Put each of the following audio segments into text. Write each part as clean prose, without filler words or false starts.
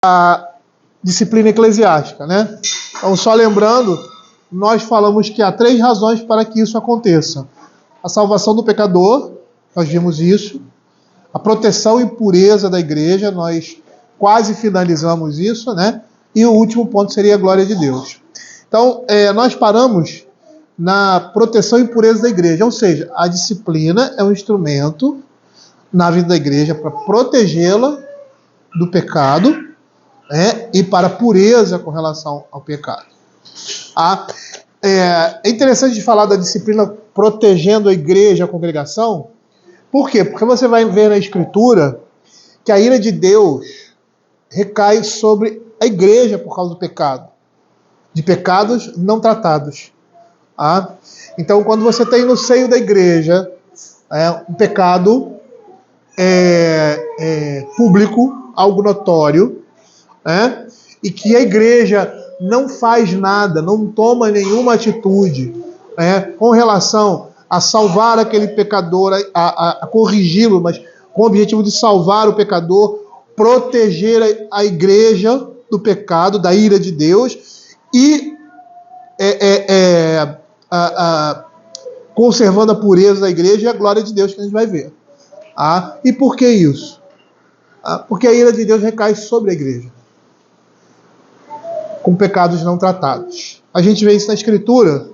a disciplina eclesiástica, né? Então, só lembrando, nós falamos que há 3 razões para que isso aconteça. A salvação do pecador, nós vimos isso. A proteção e pureza da igreja, nós quase finalizamos isso, né? E o último ponto seria a glória de Deus. Então, nós paramos na proteção e pureza da igreja, ou seja, a disciplina é um instrumento na vida da igreja para protegê-la do pecado, né? E para a pureza com relação ao pecado. É interessante falar da disciplina protegendo a igreja, a congregação. Por quê? Porque você vai ver na Escritura que a ira de Deus recai sobre a igreja por causa do pecado, de pecados não tratados. Então, quando você tem no seio da igreja um pecado público, algo notório, e que a igreja não faz nada, não toma nenhuma atitude com relação a salvar aquele pecador, a corrigi-lo, mas com o objetivo de salvar o pecador, proteger a igreja do pecado, da ira de Deus e conservando a pureza da igreja e a glória de Deus que a gente vai ver. E por que isso? Porque a ira de Deus recai sobre a igreja, com pecados não tratados. A gente vê isso na Escritura,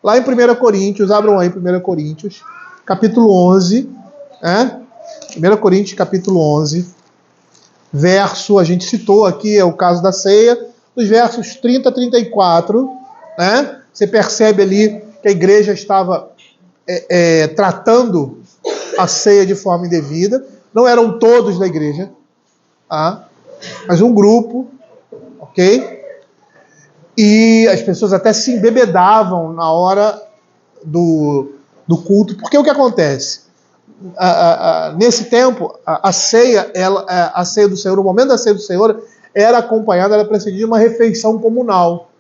lá em 1 Coríntios, abram aí 1 Coríntios, capítulo 11, 1 Coríntios, capítulo 11, verso, a gente citou aqui, é o caso da ceia, nos versos 30 a 34, você percebe ali que a igreja estava tratando a ceia de forma indevida. Não eram todos da igreja, mas um grupo, ok? E as pessoas até se embebedavam na hora do culto, porque o que acontece? Nesse tempo, a ceia do Senhor, o momento da ceia do Senhor, era acompanhada, era precedida de uma refeição comunal.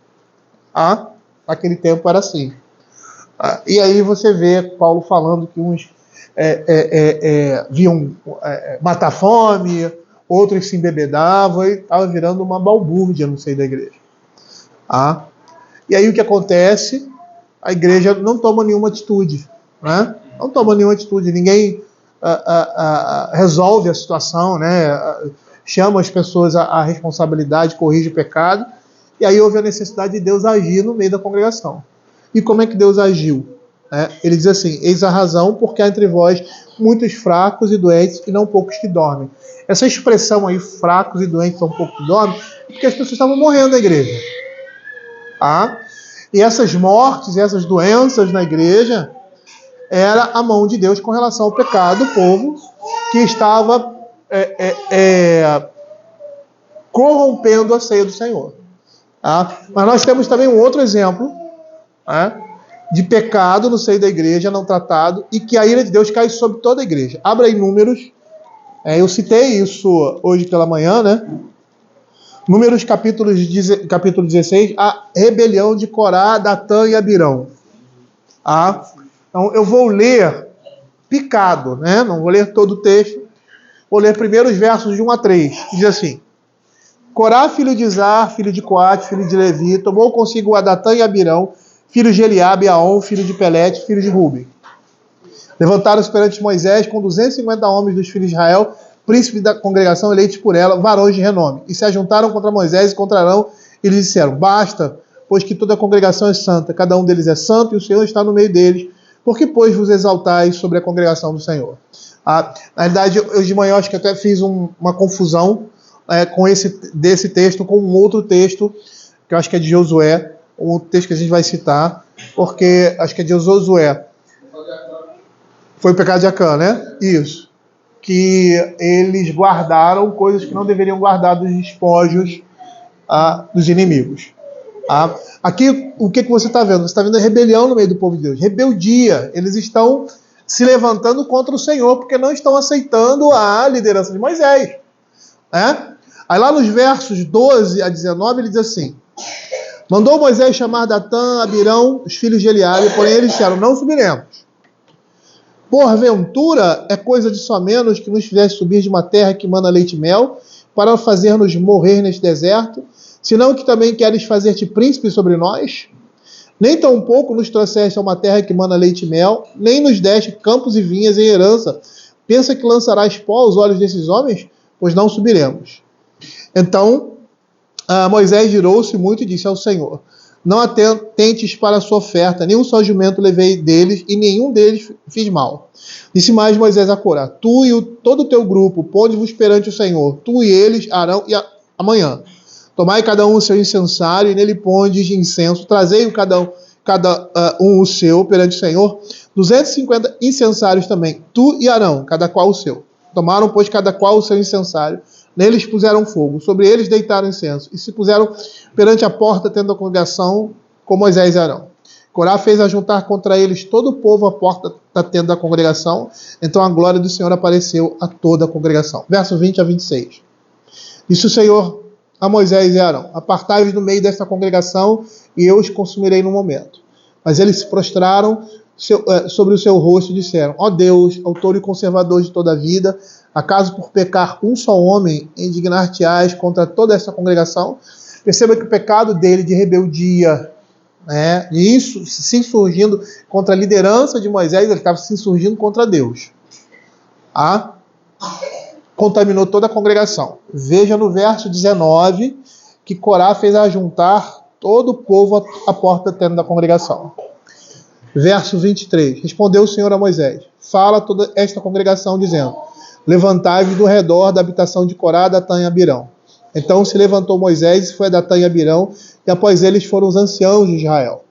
Naquele tempo era assim. E aí você vê Paulo falando que uns viam matar fome, outros se embebedavam, e estava virando uma balbúrdia no seio da igreja. E aí o que acontece? A igreja não toma nenhuma atitude. Não toma nenhuma atitude, ninguém resolve a situação, chama as pessoas à responsabilidade, corrige o pecado, e aí houve a necessidade de Deus agir no meio da congregação. E como é que Deus agiu? Ele diz assim: eis a razão porque há entre vós muitos fracos e doentes e não poucos que dormem. Essa expressão aí, fracos e doentes, não poucos que dormem, é porque as pessoas estavam morrendo na igreja. E essas mortes e essas doenças na igreja era a mão de Deus com relação ao pecado do povo que estava corrompendo a ceia do Senhor. Mas nós temos também um outro exemplo de pecado no seio da igreja não tratado e que a ira de Deus cai sobre toda a igreja. Abra aí Números. Eu citei isso hoje pela manhã, Números capítulo 16, a rebelião de Corá, Datã e Abirão. Então eu vou ler picado, não vou ler todo o texto, vou ler primeiro os versos de 1 a 3. Diz assim: Corá, filho de Izar, filho de Coate, filho de Levi, tomou consigo a Datã e Abirão, filho de Eliabe, Aon, filho de Pelete, filho de Ruben. Levantaram-se perante Moisés com 250 homens dos filhos de Israel, príncipes da congregação eleitos por ela, varões de renome. E se ajuntaram contra Moisés e contra Arão, e lhes disseram: basta, pois que toda a congregação é santa, cada um deles é santo, e o Senhor está no meio deles. Por que, pois, vos exaltais sobre a congregação do Senhor? Na realidade, eu de manhã acho que até fiz uma confusão desse texto com um outro texto, que eu acho que é de Josué, um outro texto que a gente vai citar, porque acho que é de Josué. Foi o pecado de Acã, Isso. Que eles guardaram coisas que não deveriam guardar dos despojos dos inimigos. Aqui, o que você está vendo? Você está vendo a rebelião no meio do povo de Deus. Rebeldia. Eles estão se levantando contra o Senhor porque não estão aceitando a liderança de Moisés. Aí lá nos versos 12 a 19 ele diz assim: mandou Moisés chamar Datã, Abirão, os filhos de Eliabe, porém eles disseram: não subiremos. Porventura é coisa de só menos que nos fizesse subir de uma terra que mana leite e mel, para fazer-nos morrer neste deserto? Senão que também queres fazer-te príncipe sobre nós? Nem tampouco nos trouxeste a uma terra que mana leite e mel, nem nos deste campos e vinhas em herança. Pensa que lançarás pó aos olhos desses homens? Pois não subiremos. Então Moisés girou-se muito e disse ao Senhor: não atentes para a sua oferta, nenhum só jumento levei deles, e nenhum deles fiz mal. Disse mais Moisés a Corá: tu e todo o teu grupo, ponde-vos perante o Senhor, tu e eles, Arão, e amanhã. Tomai cada um o seu incensário, e nele pondes incenso. Trazei cada um o seu perante o Senhor. 250 incensários também, tu e Arão, cada qual o seu. Tomaram, pois, cada qual o seu incensário. Neles puseram fogo, sobre eles deitaram incenso, e se puseram perante a porta, tendo a congregação, com Moisés e Arão. Corá fez ajuntar contra eles todo o povo à porta da tenda da congregação. Então a glória do Senhor apareceu a toda a congregação. Verso 20 a 26. Disse o Senhor a Moisés e Arão: apartai-vos do meio desta congregação, e eu os consumirei no momento. Mas eles se prostraram sobre o seu rosto e disseram: ó Deus, autor e conservador de toda a vida, acaso por pecar um só homem indignar-te-ás contra toda essa congregação? Perceba que o pecado dele de rebeldia, isso se insurgindo contra a liderança de Moisés, ele estava se insurgindo contra Deus. Contaminou toda a congregação. Veja no verso 19 que Corá fez ajuntar todo o povo à porta da tenda da congregação. Verso 23. Respondeu o Senhor a Moisés: fala a toda esta congregação, dizendo: levantai-vos do redor da habitação de Corá, Datã e Abirão. Então se levantou Moisés e foi a Datã e Abirão, e após eles foram os anciãos de Israel.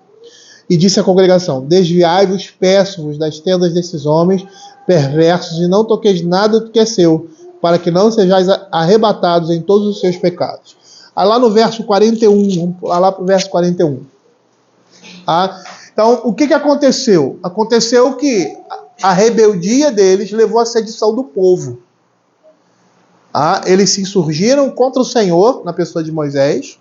E disse à congregação: desviai-vos, peço-vos, das tendas desses homens perversos, e não toqueis nada do que é seu, para que não sejais arrebatados em todos os seus pecados. Aí lá no verso 41, vamos pular lá para o verso 41. Então, o que aconteceu? Aconteceu que a rebeldia deles levou à sedição do povo. Eles se insurgiram contra o Senhor, na pessoa de Moisés.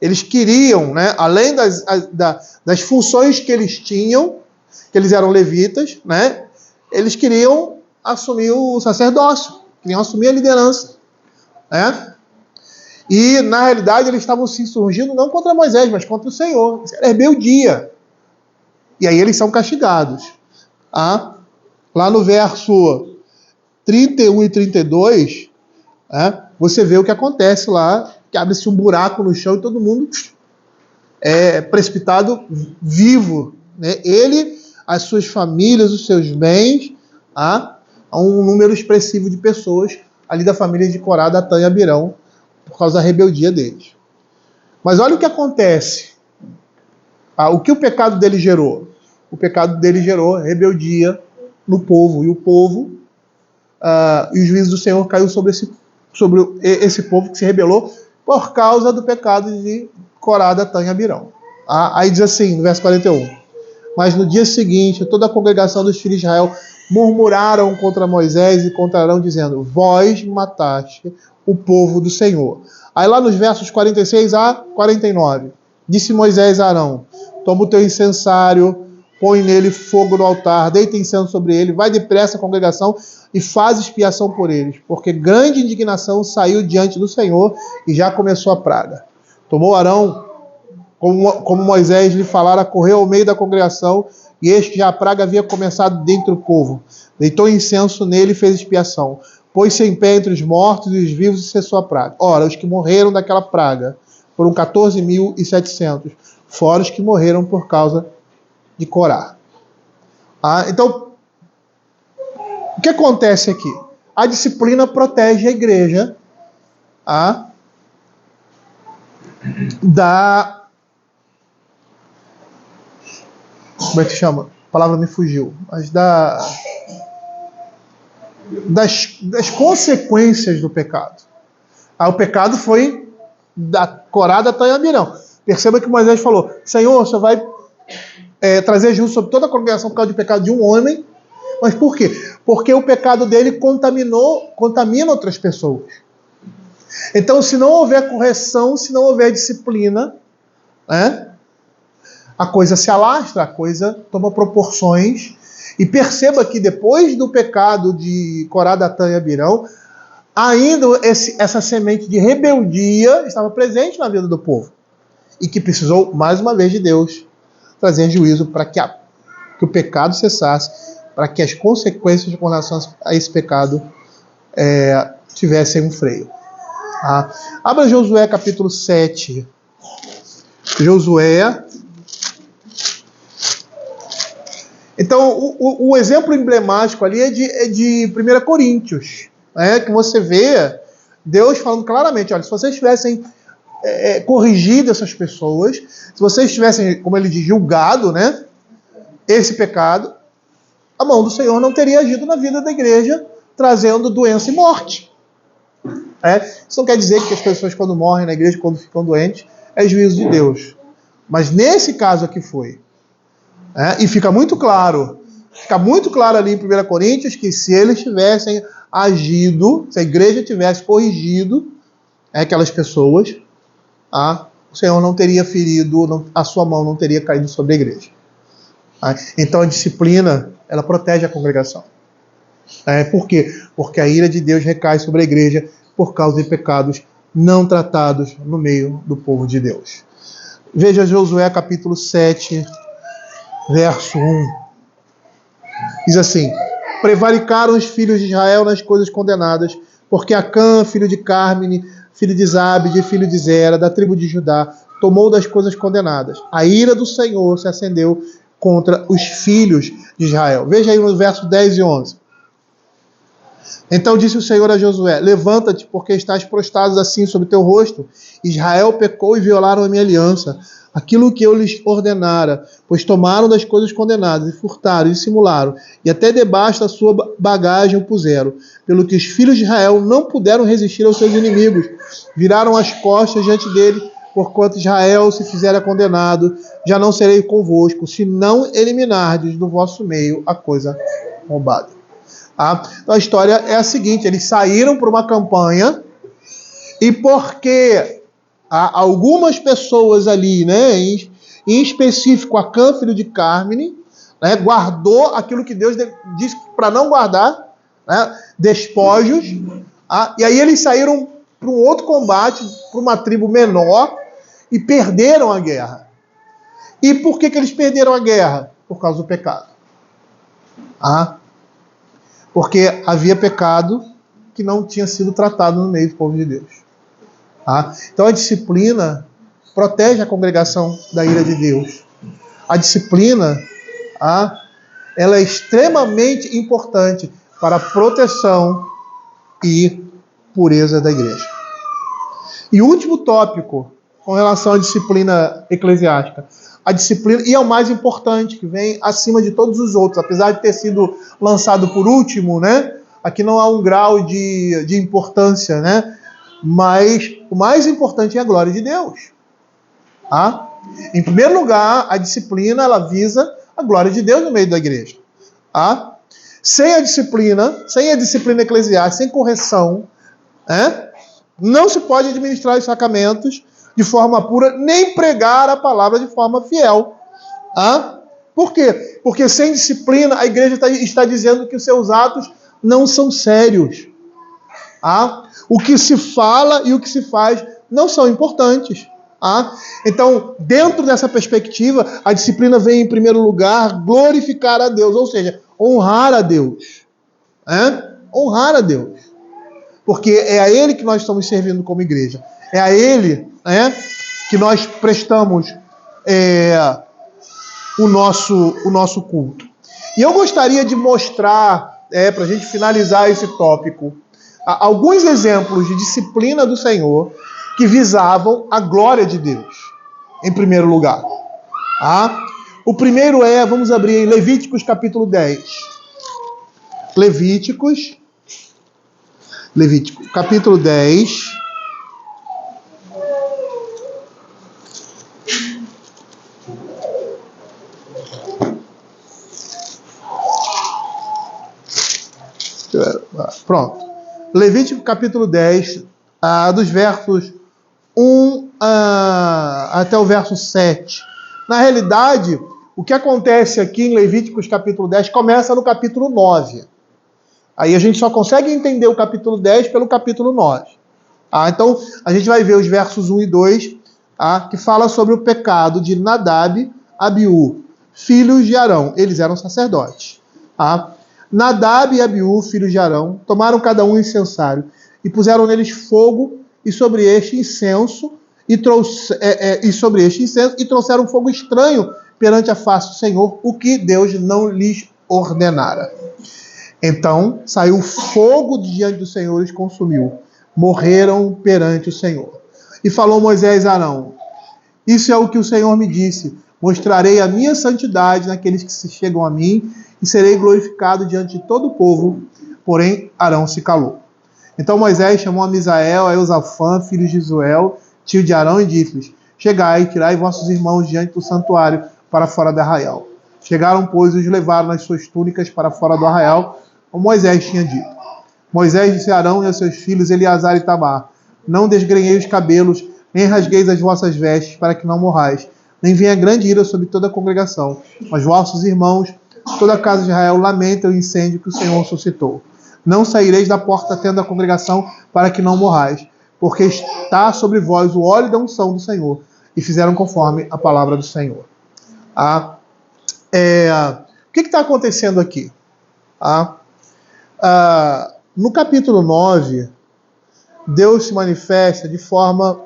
Eles queriam, além das funções que eles tinham, que eles eram levitas, eles queriam assumir o sacerdócio, queriam assumir a liderança. E, na realidade, eles estavam se insurgindo não contra Moisés, mas contra o Senhor. Isso era rebeldia. E aí eles são castigados. Lá no verso 31 e 32, você vê o que acontece lá, que abre-se um buraco no chão e todo mundo é precipitado vivo. Ele, as suas famílias, os seus bens, há um número expressivo de pessoas ali da família de Corá, Datã e Abirão, por causa da rebeldia deles. Mas olha o que acontece. O que o pecado dele gerou? O pecado dele gerou rebeldia no povo. E o povo, e o juízo do Senhor caiu sobre esse povo que se rebelou por causa do pecado de Corá, Datã e Abirão. Aí diz assim, no verso 41. Mas no dia seguinte, toda a congregação dos filhos de Israel murmuraram contra Moisés e contra Arão, dizendo: vós mataste o povo do Senhor. Aí lá nos versos 46 a 49, disse Moisés a Arão: toma o teu incensário, põe nele fogo no altar, deita incenso sobre ele, vai depressa a congregação e faz expiação por eles, porque grande indignação saiu diante do Senhor e já começou a praga. Tomou Arão, como Moisés lhe falara, correu ao meio da congregação, e eis que já a praga havia começado dentre o povo. Deitou incenso nele e fez expiação. Pôs-se em pé entre os mortos e os vivos e cessou a praga. Ora, os que morreram daquela praga foram 14.700, fora os que morreram por causa de Corá. Então, o que acontece aqui? A disciplina protege a igreja como é que chama? A palavra me fugiu. Mas das consequências do pecado. O pecado foi da Corá, Datã e Abirão. Perceba que Moisés falou: Senhor, você vai trazer juízo sobre toda a congregação por causa do pecado de um homem. Mas por quê? Porque o pecado dele contamina outras pessoas. Então, se não houver correção, se não houver disciplina, a coisa se alastra, a coisa toma proporções. E perceba que depois do pecado de Corá, Datã e Abirão, ainda essa semente de rebeldia estava presente na vida do povo. E que precisou, mais uma vez, de Deus trazer juízo para que o pecado cessasse, para que as consequências com relação a esse pecado tivessem um freio. Abra Josué capítulo 7. Josué. Então, o exemplo emblemático ali é de 1 Coríntios, que você vê Deus falando claramente, olha, se vocês tivessem corrigido essas pessoas, se vocês tivessem, como ele diz, julgado, esse pecado, a mão do Senhor não teria agido na vida da igreja, trazendo doença e morte. Isso não quer dizer que as pessoas, quando morrem na igreja, quando ficam doentes, é juízo de Deus. Mas nesse caso aqui foi. E fica muito claro ali em 1 Coríntios, que se eles tivessem agido, se a igreja tivesse corrigido aquelas pessoas, o Senhor não teria ferido, a sua mão não teria caído sobre a igreja. Então a disciplina, ela protege a congregação. Por quê? Porque a ira de Deus recai sobre a igreja por causa de pecados não tratados no meio do povo de Deus. Veja Josué capítulo 7, verso 1. Diz assim: prevaricaram os filhos de Israel nas coisas condenadas, porque Acã, filho de Cármine, filho de Zabde, filho de Zera, da tribo de Judá, tomou das coisas condenadas. A ira do Senhor se acendeu contra os filhos de Israel. Veja aí no verso 10 e 11. Então disse o Senhor a Josué: levanta-te, porque estás prostrado assim sobre teu rosto. Israel pecou e violaram a minha aliança, aquilo que eu lhes ordenara, pois tomaram das coisas condenadas, e furtaram, e dissimularam, e até debaixo da sua bagagem o puseram, pelo que os filhos de Israel não puderam resistir aos seus inimigos, viraram as costas diante dele, porquanto Israel se fizera condenado, já não serei convosco, se não eliminardes do vosso meio a coisa roubada. Então a história é a seguinte: eles saíram para uma campanha, e porque algumas pessoas ali, em específico Acã, filho de Cármine, guardou aquilo que Deus disse para não guardar, despojos, e aí eles saíram para um outro combate, para uma tribo menor, e perderam a guerra. E por que eles perderam a guerra? Por causa do pecado. Porque havia pecado que não tinha sido tratado no meio do povo de Deus. Então a disciplina protege a congregação da ira de Deus. A disciplina, ela é extremamente importante para a proteção e pureza da igreja. E o último tópico com relação à disciplina eclesiástica. A disciplina, e é o mais importante, que vem acima de todos os outros, apesar de ter sido lançado por último, aqui não há um grau de importância, mas o mais importante é a glória de Deus. Em primeiro lugar, a disciplina, ela visa a glória de Deus no meio da igreja. Sem a disciplina eclesiástica, sem correção, não se pode administrar os sacramentos de forma pura, nem pregar a palavra de forma fiel. Por quê? Porque sem disciplina a igreja está dizendo que os seus atos não são sérios. O que se fala e o que se faz não são importantes. Então, dentro dessa perspectiva, a disciplina vem em primeiro lugar glorificar a Deus, ou seja, honrar a Deus. Honrar a Deus. Porque é a Ele que nós estamos servindo como igreja. É a Ele que nós prestamos o nosso culto. E eu gostaria de mostrar, para a gente finalizar esse tópico, alguns exemplos de disciplina do Senhor que visavam a glória de Deus, em primeiro lugar. O primeiro vamos abrir em Levíticos capítulo 10. Levítico capítulo 10. Pronto. Levítico capítulo 10, dos versos 1 até o verso 7. Na realidade, o que acontece aqui em Levíticos capítulo 10 começa no capítulo 9. Aí a gente só consegue entender o capítulo 10 pelo capítulo 9. Então, a gente vai ver os versos 1 e 2, que fala sobre o pecado de Nadab, Abiú, filhos de Arão. Eles eram sacerdotes. Nadab e Abiú, filhos de Arão, tomaram cada um incensário e puseram neles fogo e sobre este incenso e trouxeram fogo estranho perante a face do Senhor, o que Deus não lhes ordenara. Então saiu fogo de diante do Senhor e os consumiu. Morreram perante o Senhor. E falou Moisés a Arão: isso é o que o Senhor me disse: mostrarei a minha santidade naqueles que se chegam a mim e serei glorificado diante de todo o povo. Porém Arão se calou. Então Moisés chamou a Misael, a Eusafã, filhos de Zuel, tio de Arão, e disse-lhes: chegai, tirai vossos irmãos diante do santuário para fora do arraial. Chegaram, pois, e os levaram nas suas túnicas para fora do arraial, como Moisés tinha dito. Moisés disse a Arão e a seus filhos Eleazar e Tamar: não desgrenhei os cabelos, nem rasgueis as vossas vestes, para que não morrais, nem venha grande ira sobre toda a congregação. Mas vossos irmãos, toda a casa de Israel, lamentam o incêndio que o Senhor suscitou. Não saireis da porta da tenda da congregação, para que não morrais, porque está sobre vós o óleo da unção do Senhor. E fizeram conforme a palavra do Senhor. O que está acontecendo aqui? No capítulo 9, Deus se manifesta de forma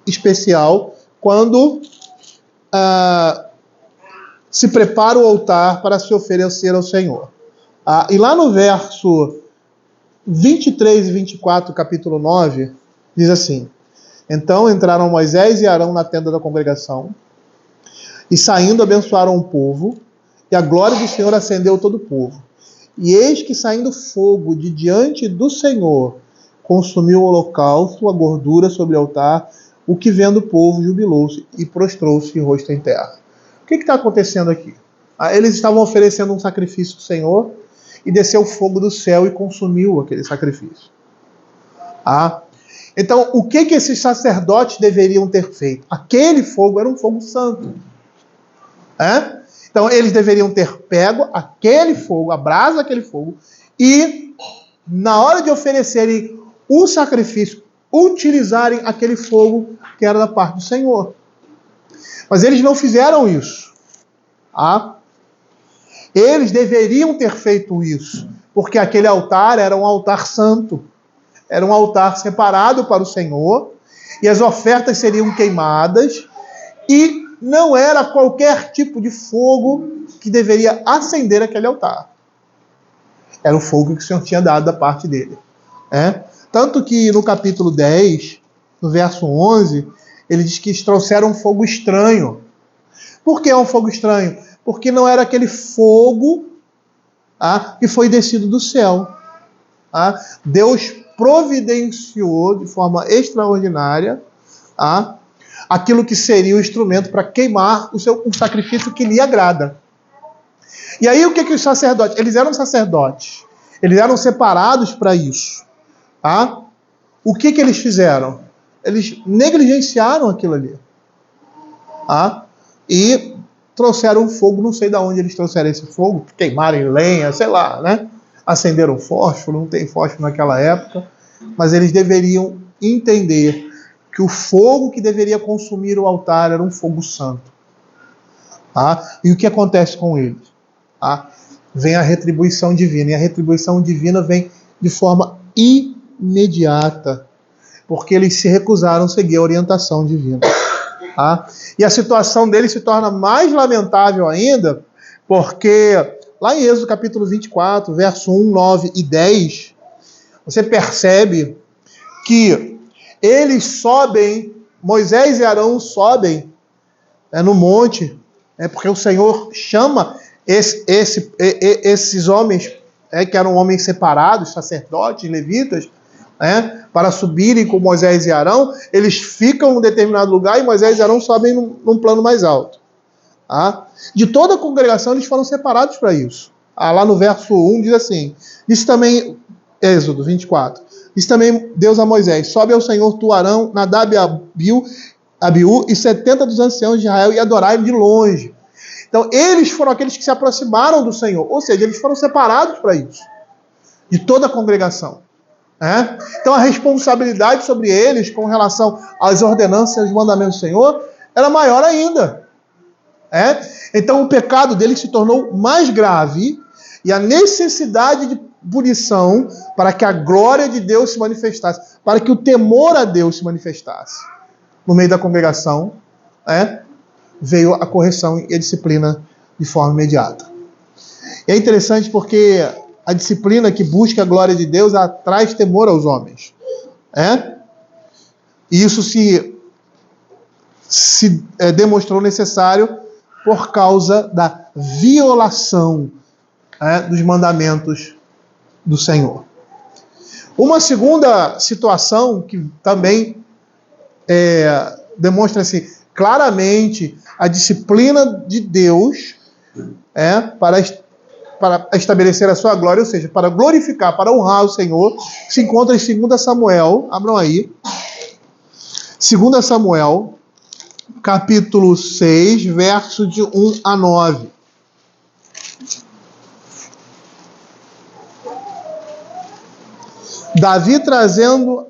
especial quando se prepara o altar para se oferecer ao Senhor. E lá no verso 23 e 24 do capítulo 9, diz assim: então entraram Moisés e Arão na tenda da congregação, e saindo abençoaram o povo, e a glória do Senhor acendeu todo o povo. E eis que saindo fogo de diante do Senhor, consumiu o holocausto, a gordura sobre o altar, o que vendo o povo jubilou-se e prostrou-se rosto em terra. O que está acontecendo aqui? Eles estavam oferecendo um sacrifício ao Senhor, e desceu o fogo do céu e consumiu aquele sacrifício. Então, o que esses sacerdotes deveriam ter feito? Aquele fogo era um fogo santo. Então, eles deveriam ter pego aquele fogo, a brasa daquele fogo, e, na hora de oferecerem o sacrifício, utilizarem aquele fogo que era da parte do Senhor. Mas eles não fizeram isso. Eles deveriam ter feito isso, porque aquele altar era um altar santo, era um altar separado para o Senhor, e as ofertas seriam queimadas, e não era qualquer tipo de fogo que deveria acender aquele altar. Era o fogo que o Senhor tinha dado da parte dele. Tanto que no capítulo 10, no verso 11, ele diz que eles trouxeram um fogo estranho. Por que é um fogo estranho? Porque não era aquele fogo que foi descido do céu. Deus providenciou de forma extraordinária aquilo que seria o instrumento para queimar o sacrifício que lhe agrada. E aí o que os sacerdotes? Eles eram sacerdotes. Eles eram separados para isso. O que eles fizeram? Eles negligenciaram aquilo ali. E trouxeram fogo, não sei de onde eles trouxeram esse fogo, queimaram em lenha, sei lá, né? Acenderam fósforo, não tem fósforo naquela época, mas eles deveriam entender que o fogo que deveria consumir o altar era um fogo santo. E o que acontece com eles? Vem a retribuição divina, e a retribuição divina vem de forma imediata, porque eles se recusaram a seguir a orientação divina. E a situação deles se torna mais lamentável ainda, porque lá em Êxodo capítulo 24, verso 1, 9 e 10, você percebe que eles sobem, Moisés e Arão sobem no monte, porque o Senhor chama esses homens, que eram homens separados, sacerdotes, levitas, para subirem com Moisés e Arão. Eles ficam em um determinado lugar e Moisés e Arão sobem num plano mais alto. De toda a congregação eles foram separados para isso. Lá no verso 1 diz assim, diz também, Êxodo 24, diz também Deus a Moisés: sobe ao Senhor tu, Arão, Nadab e Abiú e 70 dos anciãos de Israel, e adorai de longe. Então eles foram aqueles que se aproximaram do Senhor, ou seja, eles foram separados para isso. de toda a congregação. Então a responsabilidade sobre eles com relação às ordenanças e aos mandamentos do Senhor era maior ainda. Então o pecado deles se tornou mais grave e a necessidade de punição para que a glória de Deus se manifestasse, para que o temor a Deus se manifestasse no meio da congregação, veio a correção e a disciplina de forma imediata. E é interessante porque a disciplina que busca a glória de Deus traz temor aos homens. E isso se demonstrou necessário por causa da violação dos mandamentos do Senhor. Uma segunda situação que também demonstra-se claramente a disciplina de Deus para estabelecer a sua glória, ou seja, para glorificar, para honrar o Senhor, se encontra em 2 Samuel, abram aí, 2 Samuel, capítulo 6, verso de 1 a 9. Davi trazendo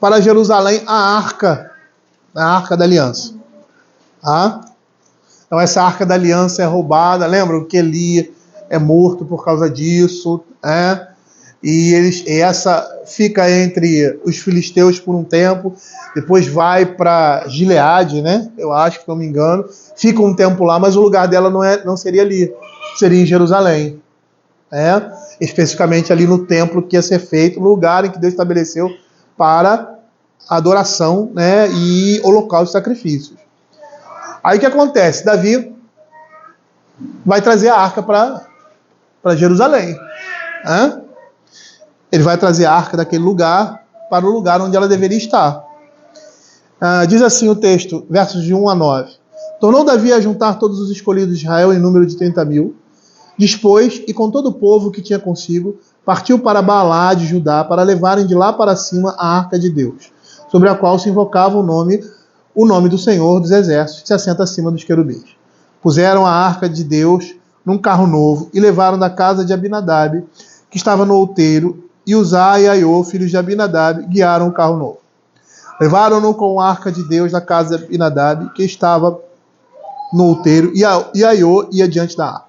para Jerusalém a arca da aliança. Então essa arca da aliança é roubada, lembram que Eli é morto por causa disso, e essa fica entre os filisteus por um tempo, depois vai para Gileade, eu acho, que não me engano, fica um tempo lá, mas o lugar dela não seria ali, seria em Jerusalém, especificamente ali no templo que ia ser feito, no lugar em que Deus estabeleceu para adoração, e holocausto e sacrifícios. Aí o que acontece? Davi vai trazer a arca para Jerusalém. Ele vai trazer a arca daquele lugar para o lugar onde ela deveria estar. Diz assim o texto, versos de 1 a 9. Tornou Davi a juntar todos os escolhidos de Israel em número de 30.000. Dispôs, e com todo o povo que tinha consigo, partiu para Baalá de Judá para levarem de lá para cima a arca de Deus, sobre a qual se invocava o nome do Senhor dos Exércitos, que se assenta acima dos querubins. Puseram a arca de Deus num carro novo e levaram da casa de Abinadab, que estava no outeiro, e Uzá e Aiô, filhos de Abinadab, guiaram o carro novo. Levaram-no com a arca de Deus da casa de Abinadab, que estava no outeiro, e Aiô ia diante da arca.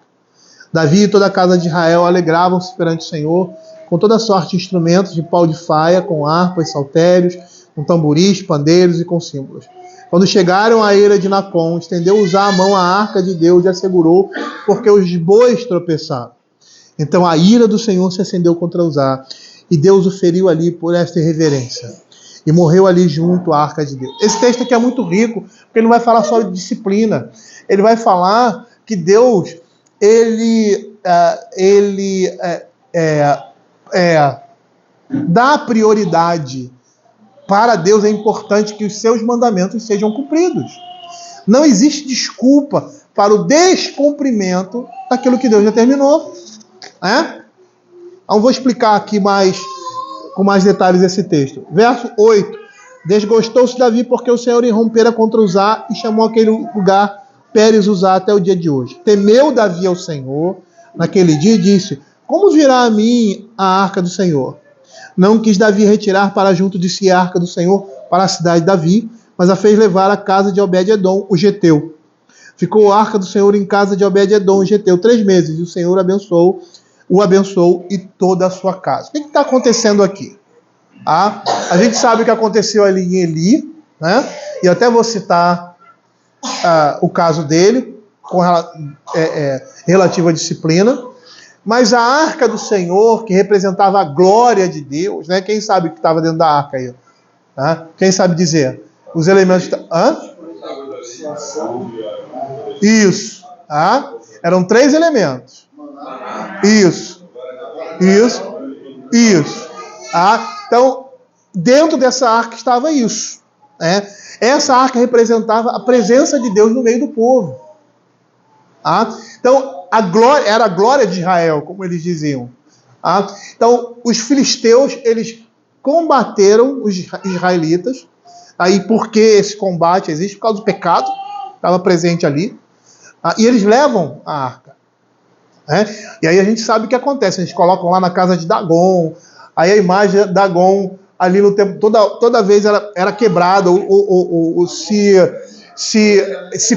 Davi e toda a casa de Israel alegravam-se perante o Senhor, com toda sorte de instrumentos de pau de faia, com harpas, saltérios, com tamboris, pandeiros e com símbolos. Quando chegaram à eira de Nacon, estendeu Uzá a mão à arca de Deus e a segurou, porque os bois tropeçaram. Então a ira do Senhor se acendeu contra Uzá, e Deus o feriu ali por esta irreverência. E morreu ali junto à arca de Deus. Esse texto aqui é muito rico, porque ele não vai falar só de disciplina. Ele vai falar que Deus, dá prioridade. Para Deus é importante que os seus mandamentos sejam cumpridos. Não existe desculpa para o descumprimento daquilo que Deus determinou. Então vou explicar aqui com mais detalhes esse texto. Verso 8. Desgostou-se Davi porque o Senhor irrompera contra Uzá e chamou aquele lugar Pérez Uzá até o dia de hoje. Temeu Davi ao Senhor naquele dia e disse: como virá a mim a arca do Senhor? Não quis Davi retirar para junto de si a arca do Senhor para a cidade de Davi, mas a fez levar à casa de Obed-edom, o geteu. Ficou a arca do Senhor em casa de Obed-edom, o geteu, 3 meses, e o Senhor o abençoou e toda a sua casa. O que está acontecendo aqui? A gente sabe o que aconteceu ali em Eli, e até vou citar o caso dele, relativo à disciplina. Mas a arca do Senhor, que representava a glória de Deus, quem sabe o que estava dentro da arca aí? Quem sabe dizer? Os elementos... Isso. Eram 3 elementos. Isso. Então, dentro dessa arca estava isso. Essa arca representava a presença de Deus no meio do povo. Então, era a glória de Israel, como eles diziam. Então, os filisteus, eles combateram os israelitas. Aí, por que esse combate existe? Por causa do pecado, estava presente ali. E eles levam a arca. né? E aí a gente sabe o que acontece. Eles colocam lá na casa de Dagon. Aí a imagem de Dagon ali no tempo, toda vez era quebrada, ou se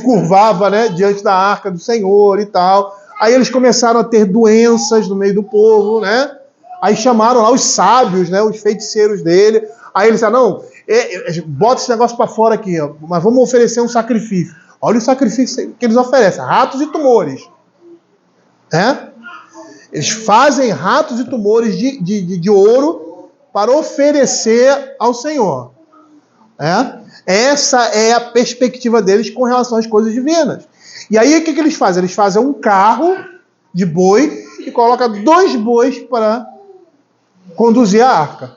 curvava, né, diante da arca do Senhor e tal. Aí eles começaram a ter doenças no meio do povo, né? Aí chamaram lá os sábios, né, os feiticeiros dele. Aí eles disseram, não, bota esse negócio para fora aqui, ó, mas vamos oferecer um sacrifício. Olha o sacrifício que eles oferecem, ratos e tumores. Eles fazem ratos e tumores de ouro para oferecer ao Senhor. Essa é a perspectiva deles com relação às coisas divinas. E aí o que eles fazem? Eles fazem um carro de boi e colocam 2 bois para conduzir a arca.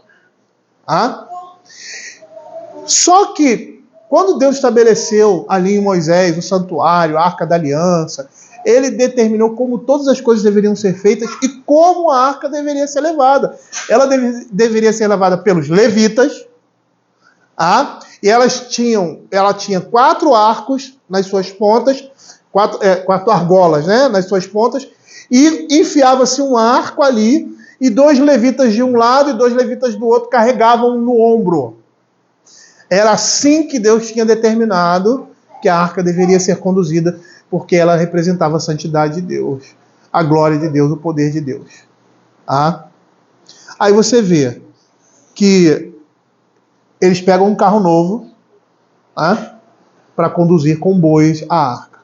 Só que quando Deus estabeleceu ali em Moisés o santuário, a arca da aliança, ele determinou como todas as coisas deveriam ser feitas e como a arca deveria ser levada. Ela deveria ser levada pelos levitas, e ela tinha 4 arcos nas suas pontas, 4 argolas, né, nas suas pontas, e enfiava-se um arco ali, e 2 levitas de um lado e 2 levitas do outro carregavam no ombro. Era assim que Deus tinha determinado que a arca deveria ser conduzida, porque ela representava a santidade de Deus, a glória de Deus, o poder de Deus. Aí você vê que eles pegam um carro novo para conduzir com bois a arca.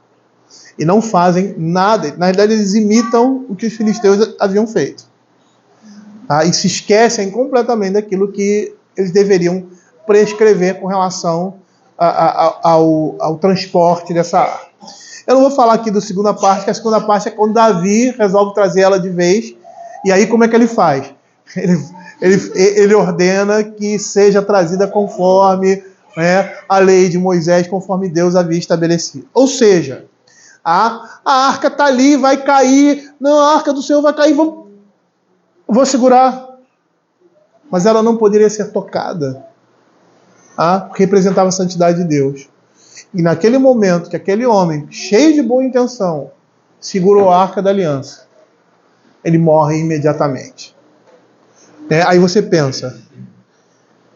E não fazem nada. Na verdade, eles imitam o que os filisteus haviam feito. E se esquecem completamente daquilo que eles deveriam prescrever com relação ao transporte dessa arca. Eu não vou falar aqui da segunda parte, que a segunda parte é quando Davi resolve trazer ela de vez. E aí como é que ele faz? Ele ordena que seja trazida conforme a lei de Moisés, conforme Deus havia estabelecido. Ou seja, a arca está ali, vai cair. Não, a arca do Senhor vai cair, vou segurar. Mas ela não poderia ser tocada, porque representava a santidade de Deus. E naquele momento que aquele homem, cheio de boa intenção, segurou a arca da aliança, ele morre imediatamente. Aí você pensa,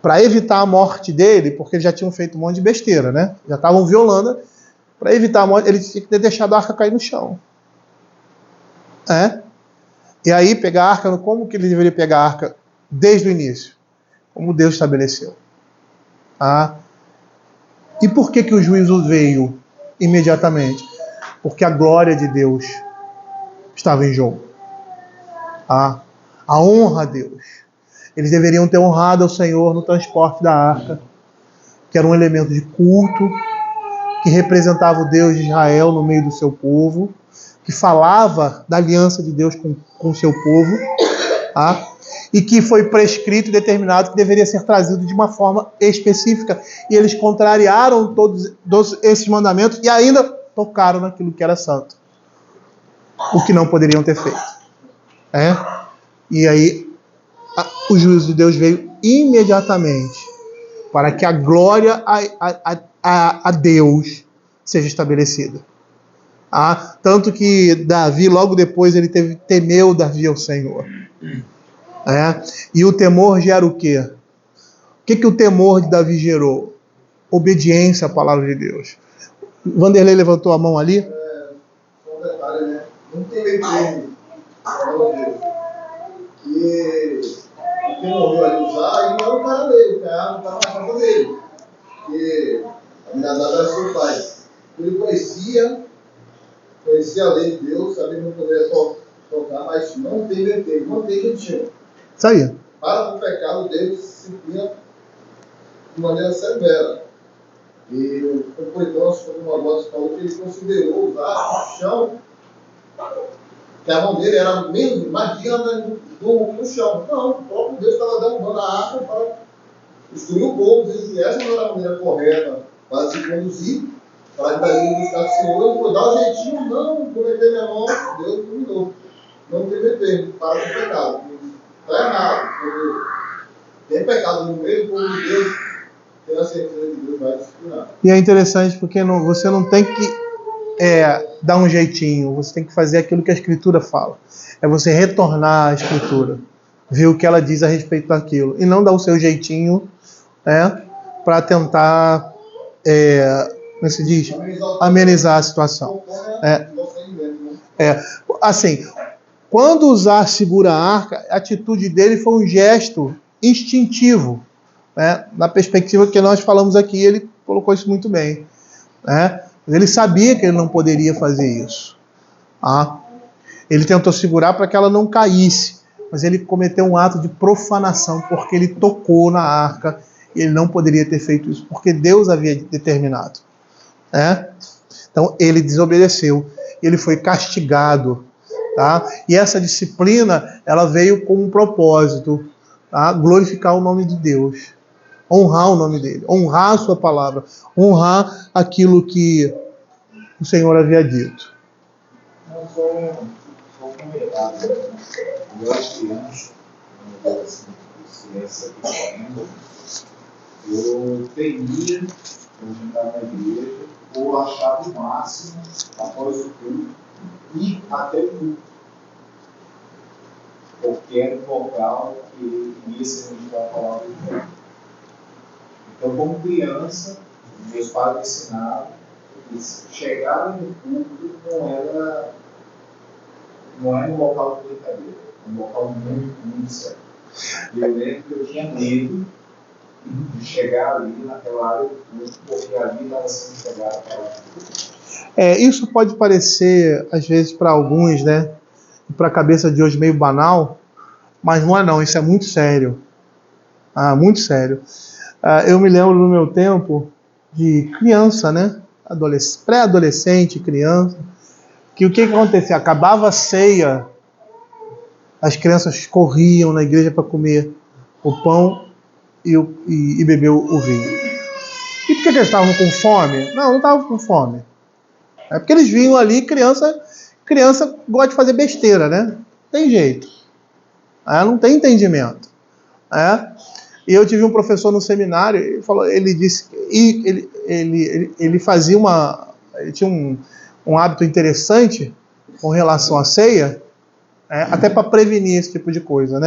para evitar a morte dele, porque eles já tinham feito um monte de besteira, né? Já estavam violando, para evitar a morte, ele tinha que ter deixado a arca cair no chão. E aí pegar a arca, como que ele deveria pegar a arca desde o início? Como Deus estabeleceu. E por que o juízo veio imediatamente? Porque a glória de Deus estava em jogo. A honra a Deus. Eles deveriam ter honrado ao Senhor no transporte da arca, que era um elemento de culto, que representava o Deus de Israel no meio do seu povo, que falava da aliança de Deus com o seu povo, e que foi prescrito e determinado que deveria ser trazido de uma forma específica. E eles contrariaram todos esses mandamentos e ainda tocaram naquilo que era santo, o que não poderiam ter feito. E aí o juízo de Deus veio imediatamente para que a glória a Deus seja estabelecida. Tanto que Davi, logo depois, ele temeu Davi ao Senhor. E o temor gera o quê? O que o temor de Davi gerou? Obediência à palavra de Deus. Vanderlei levantou a mão ali. Só um detalhe, né? Não tem meio termo, que quem morreu ali usar, não é o cara dele, o cara na casa dele. Porque a minha dada era seu pai. Ele conhecia a lei de Deus, sabia que não poderia tocar, mas não tem meio termo, não tem jeitinho. Isso aí. Para o pecado dele se punha de maneira severa. E o compositor, uma voz falou que ele considerou usar o chão, que a mão dele era menos, mais digna do chão. Não, o próprio Deus estava derrubando a arca para destruir o povo, dizendo que essa não era a maneira correta para se conduzir, para que daí buscar o Senhor, e por dar o jeitinho, não cometer minha mão, Deus dominou. Não cometer, para com o pecado. Está errado, porque tem pecado no meio do povo de Deus, tem a certeza que Deus vai disciplinar. E é interessante porque você não tem que dar um jeitinho, você tem que fazer aquilo que a Escritura fala. É você retornar à Escritura, ver o que ela diz a respeito daquilo, e não dar o seu jeitinho, para tentar, como se diz, amenizar a situação. Assim, quando Uzá segura a arca, a atitude dele foi um gesto instintivo, na perspectiva que nós falamos aqui, ele colocou isso muito bem, ele sabia que ele não poderia fazer isso. Ele tentou segurar para que ela não caísse, mas ele cometeu um ato de profanação, porque ele tocou na arca, e ele não poderia ter feito isso, porque Deus havia determinado. Então ele desobedeceu, ele foi castigado. E essa disciplina, ela veio com um propósito, glorificar o nome de Deus, honrar o nome dele, honrar a sua palavra, honrar aquilo que o Senhor havia dito. Eu acho que antes, eu temia, quando eu estava na igreja, ou achava o máximo, após o culto, ir até o culto. Porque era um local que ia ser onde a palavra de Deus. Então, como criança, meus pais me ensinaram que chegar no culto não era um local de brincadeira, é um local muito, muito sério. E eu lembro que eu tinha medo de chegar ali naquela área do culto, porque ali estava sendo pegada a palavra. Isso pode parecer, às vezes, para alguns, para a cabeça de hoje, meio banal, mas não é não, isso é muito sério. Muito sério. Eu me lembro no meu tempo de criança, pré-adolescente, criança, que o que acontecia? Acabava a ceia, as crianças corriam na igreja para comer o pão e beber o vinho. E por que eles estavam com fome? Não estavam com fome. É porque eles vinham ali, criança gosta de fazer besteira, Não tem jeito. Não tem entendimento. E eu tive um professor no seminário, ele disse que ele fazia ele tinha um hábito interessante com relação à ceia, até para prevenir esse tipo de coisa,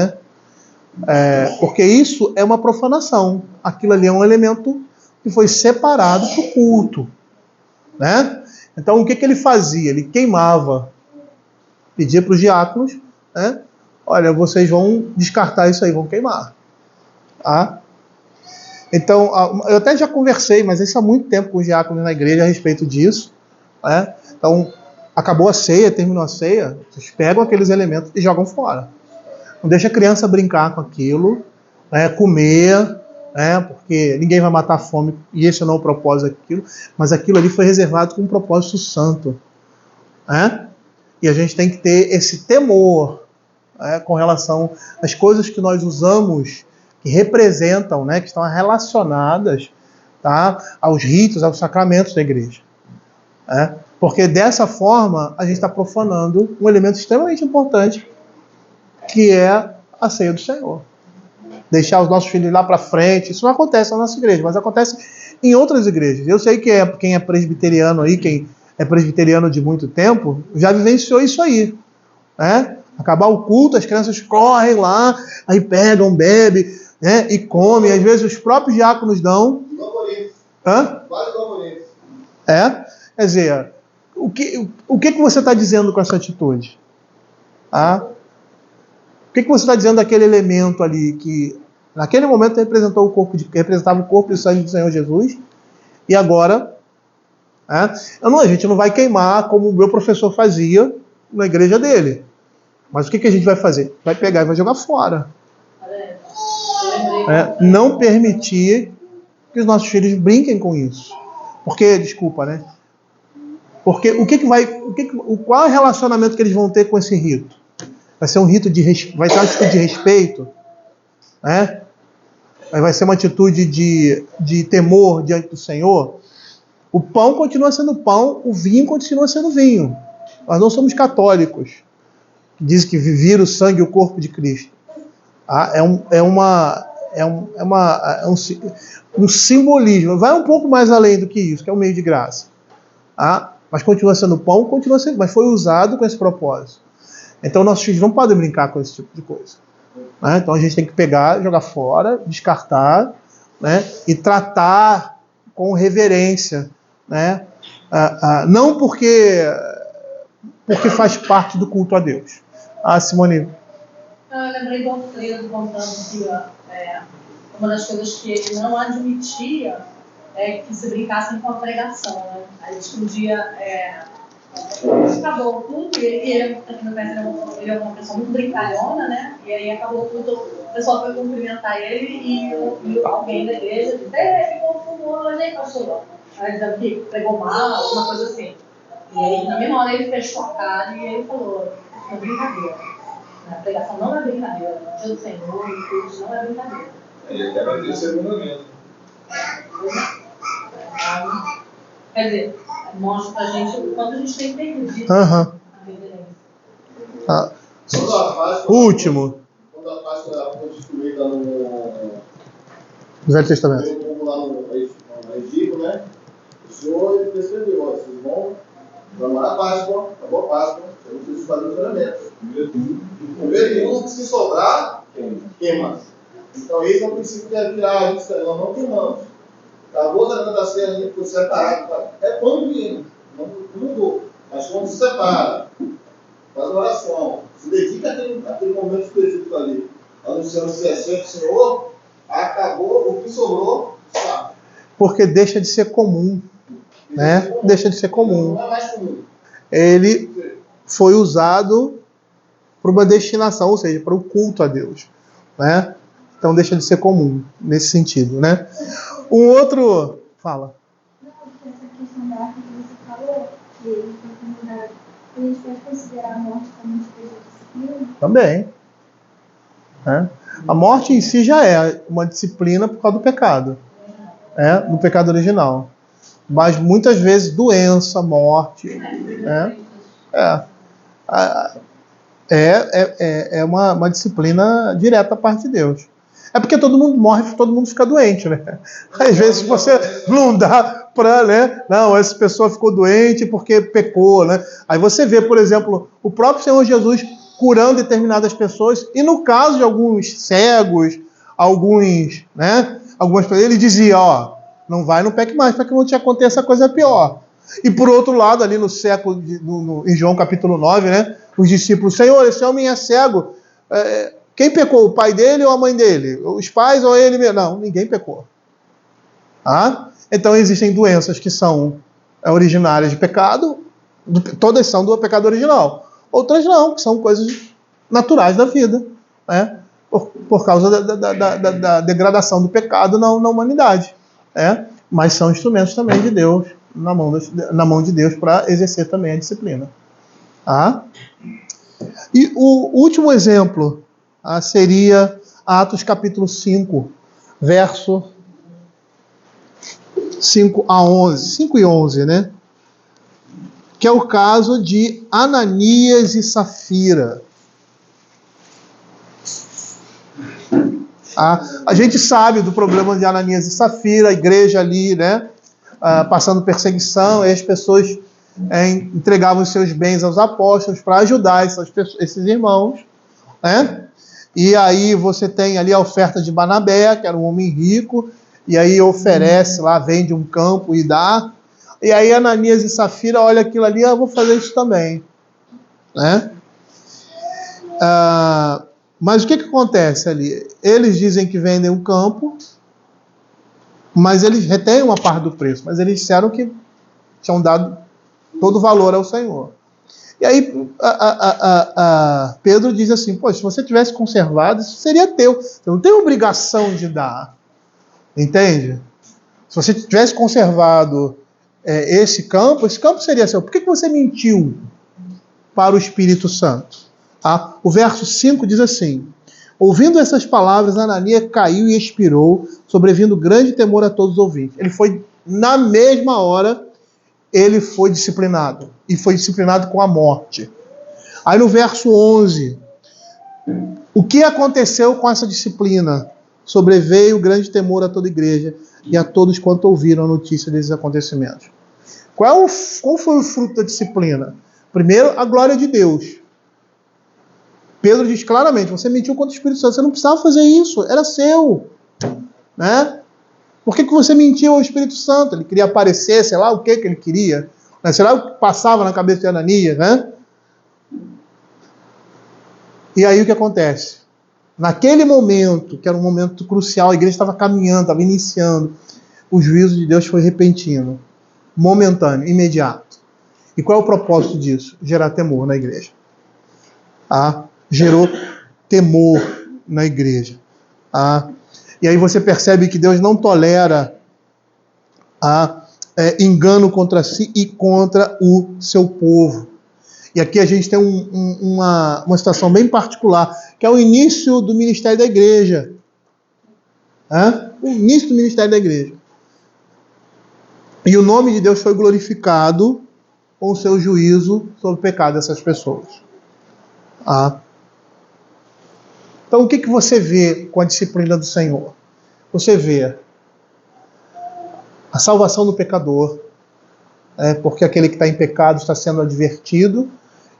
porque isso é uma profanação. Aquilo ali é um elemento que foi separado para o culto, Então o que ele fazia? Ele queimava, pedia para os diáconos, olha, vocês vão descartar isso aí, vão queimar. Então, eu até já conversei, mas isso há muito tempo com os diáconos na igreja a respeito disso. Então, acabou a ceia, terminou a ceia, vocês pegam aqueles elementos e jogam fora. Não deixa a criança brincar com aquilo, comer, porque ninguém vai matar a fome, e esse não é o propósito daquilo, mas aquilo ali foi reservado com um propósito santo. E a gente tem que ter esse temor com relação às coisas que nós usamos, que representam, que estão relacionadas aos ritos, aos sacramentos da igreja. Porque dessa forma a gente está profanando um elemento extremamente importante, que é a ceia do Senhor. Deixar os nossos filhos lá para frente, isso não acontece na nossa igreja, mas acontece em outras igrejas. Eu sei que quem é presbiteriano aí, quem é presbiteriano de muito tempo, já vivenciou isso aí. Acabar o culto, as crianças correm lá, aí pegam, bebem, e comem. Às vezes os próprios diáconos dão. Quer dizer, o que você está dizendo com essa atitude? O que você está dizendo daquele elemento ali que naquele momento representava o corpo e o sangue do Senhor Jesus, e agora a gente não vai queimar como o meu professor fazia na igreja dele. Mas o que a gente vai fazer? Vai pegar e vai jogar fora. Não permitir que os nossos filhos brinquem com isso. Porque, desculpa, Porque qual é o relacionamento que eles vão ter com esse rito? Vai ser um rito vai ser uma atitude de respeito, vai ser uma atitude de temor diante do Senhor. O pão continua sendo pão, o vinho continua sendo vinho. Nós não somos católicos, que dizem que viver o sangue e o corpo de Cristo. Um simbolismo. Vai um pouco mais além do que isso, que é o meio de graça. Mas continua sendo pão, continua sendo, mas foi usado com esse propósito. Então nossos filhos não podem brincar com esse tipo de coisa. Né? Então a gente tem que pegar, jogar fora, descartar, né? E tratar com reverência. Né? Não porque faz parte do culto a Deus. Simone. Eu lembrei do Alfredo contando que uma das coisas que ele não admitia é que se brincassem com a pregação. Né? Aí um dia acabou tudo, e ele, pra quem não conhece, ele é uma pessoa muito brincalhona, né? E aí acabou tudo, o pessoal foi cumprimentar ele e alguém da igreja disse: ficou fumando aí, pastor. Aí dizendo que pregou mal, alguma coisa assim. E aí, na mesma hora, ele fechou a cara e ele falou: isso é brincadeira. A pregação não é brincadeira. O dia do Senhor, o culto não é brincadeira. Ele até vai ter o segundo momento. Quer dizer, mostra pra gente o quanto a gente tem perdido Aham. a reverência. Quando a Páscoa, Último. Quando a Páscoa foi instituída no Velho Testamento. lá no Egito, né? O Senhor ele prescreveu: vocês vão clamar a Páscoa, acabou a Páscoa, vocês precisam fazer o juramento. O período que se sobrar, queima. Então esse é o princípio que é virar, nós não queimamos. Acabou a da ceia, por separado. É pão divino, não mudou. Mas quando se separa, faz oração, se dedica àquele momento específico ali, anunciando se é sempre o Senhor, acabou, o que sobrou, está. Porque deixa de ser comum. Né? Deixa de ser comum. Não é mais comum. Ele foi usado para uma destinação, ou seja, para o culto a Deus. Né? Então deixa de ser comum nesse sentido. Né? Um outro... Fala. Não, essa questão da arte que você falou, que ele foi convidado, a gente pode considerar a morte como uma espécie de disciplina? Também. Né? A morte em si já é uma disciplina por causa do pecado. Do pecado original. Mas muitas vezes doença, morte. É uma disciplina direta da parte de Deus. É porque todo mundo morre, todo mundo fica doente, né? Às vezes você não dá para, né? Não, essa pessoa ficou doente porque pecou, né? Aí você vê, por exemplo, o próprio Senhor Jesus curando determinadas pessoas, e no caso de alguns cegos, algumas pessoas, ele dizia: não vai, não peque mais, para que não te aconteça coisa pior. E por outro lado, ali no século, em João capítulo 9, né? Os discípulos: Senhor, esse homem é cego. Quem pecou? O pai dele ou a mãe dele? Os pais ou ele mesmo? Não, ninguém pecou. Então existem doenças que são originárias de pecado, todas são do pecado original. Outras não, que são coisas naturais da vida, né? Por causa da degradação do pecado na humanidade. Mas são instrumentos também de Deus, na mão de Deus, para exercer também a disciplina. E o último exemplo seria Atos capítulo 5, verso 5 e 11, né? Que é o caso de Ananias e Safira. A gente sabe do problema de Ananias e Safira, a igreja ali, né, passando perseguição, e as pessoas entregavam os seus bens aos apóstolos para ajudar esses irmãos, né? E aí você tem ali a oferta de Barnabé, que era um homem rico, e aí oferece lá, vende um campo e dá. E aí Ananias e Safira olha aquilo ali: eu vou fazer isso também, né? Mas o que acontece ali? Eles dizem que vendem um campo, mas eles retêm uma parte do preço, mas eles disseram que tinham dado todo o valor ao Senhor. E aí Pedro diz assim: pô, se você tivesse conservado, isso seria teu. Você não tem obrigação de dar. Entende? Se você tivesse conservado esse campo seria seu. Por que você mentiu para o Espírito Santo? O verso 5 diz assim: ouvindo essas palavras, Ananias caiu e expirou, sobrevindo grande temor a todos os ouvintes. Ele foi, na mesma hora, ele foi disciplinado. E foi disciplinado com a morte. Aí no verso 11, o que aconteceu com essa disciplina? Sobreveio grande temor a toda a igreja e a todos quanto ouviram a notícia desses acontecimentos. Qual foi o fruto da disciplina? Primeiro, a glória de Deus. Pedro diz claramente, você mentiu contra o Espírito Santo, você não precisava fazer isso, era seu. Né? Por que você mentiu ao Espírito Santo? Ele queria aparecer, sei lá o que ele queria. Né? Sei lá o que passava na cabeça de Ananias, né? E aí o que acontece? Naquele momento, que era um momento crucial, a igreja estava caminhando, estava iniciando, o juízo de Deus foi repentino, momentâneo, imediato. E qual é o propósito disso? Gerar temor na igreja. Gerou temor na igreja. E aí você percebe que Deus não tolera engano contra si e contra o seu povo. E aqui a gente tem uma situação bem particular, que é o início do ministério da igreja. O início do ministério da igreja. E o nome de Deus foi glorificado com o seu juízo sobre o pecado dessas pessoas. Então o que você vê com a disciplina do Senhor? Você vê a salvação do pecador, porque aquele que está em pecado está sendo advertido,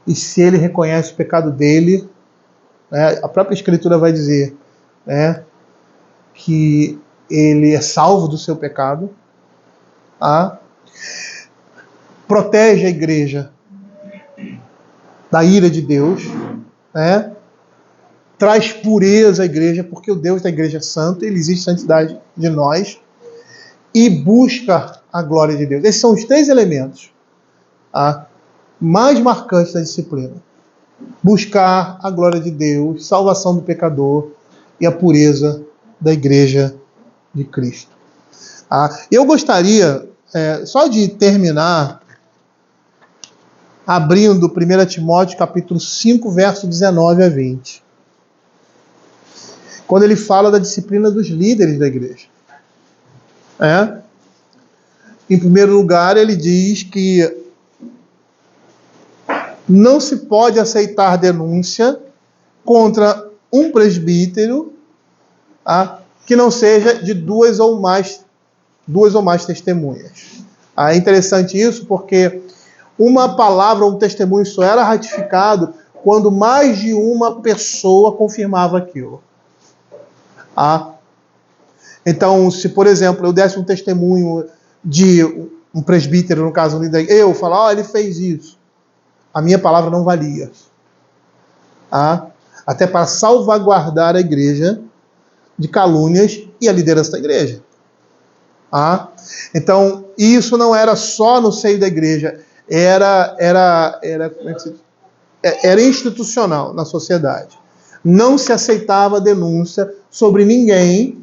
e se ele reconhece o pecado dele, a própria Escritura vai dizer que ele é salvo do seu pecado. Protege a igreja da ira de Deus, traz pureza à igreja, porque o Deus da igreja é santo, ele exige santidade de nós, e busca a glória de Deus. Esses são os 3 elementos mais marcantes da disciplina. Buscar a glória de Deus, salvação do pecador e a pureza da igreja de Cristo. Eu gostaria só de terminar abrindo 1 Timóteo capítulo 5, verso 19 a 20. Quando ele fala da disciplina dos líderes da igreja. Em primeiro lugar, ele diz que não se pode aceitar denúncia contra um presbítero que não seja de duas ou mais testemunhas. É interessante isso porque uma palavra, um testemunho só era ratificado quando mais de uma pessoa confirmava aquilo. Então, se por exemplo eu desse um testemunho de um presbítero, no caso, eu falar, ele fez isso, a minha palavra não valia. Até para salvaguardar a igreja de calúnias e a liderança da igreja. Então, isso não era só no seio da igreja, era institucional na sociedade. Não se aceitava denúncia sobre ninguém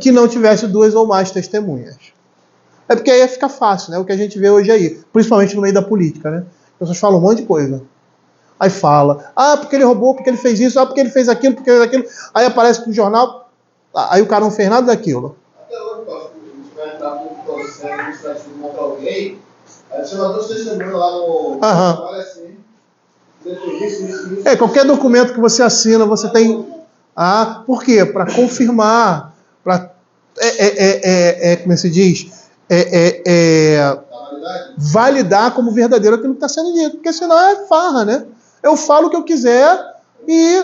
que não tivesse 2 ou mais testemunhas. Porque aí ia ficar fácil, né? O que a gente vê hoje aí, principalmente no meio da política, né? As pessoas falam um monte de coisa. Aí fala, porque ele roubou, porque ele fez isso, porque ele fez aquilo, porque ele fez aquilo. Aí aparece no jornal, aí o cara não fez nada daquilo. Até hoje, a gente vai entrar com um processo administrativo contra alguém, aí chama 2 testemunhos lá no... Olha assim, isso. Qualquer documento que você assina, você tem... por quê? Para confirmar, para... como se diz? Validar como verdadeiro aquilo que está sendo dito, porque senão é farra, né? Eu falo o que eu quiser e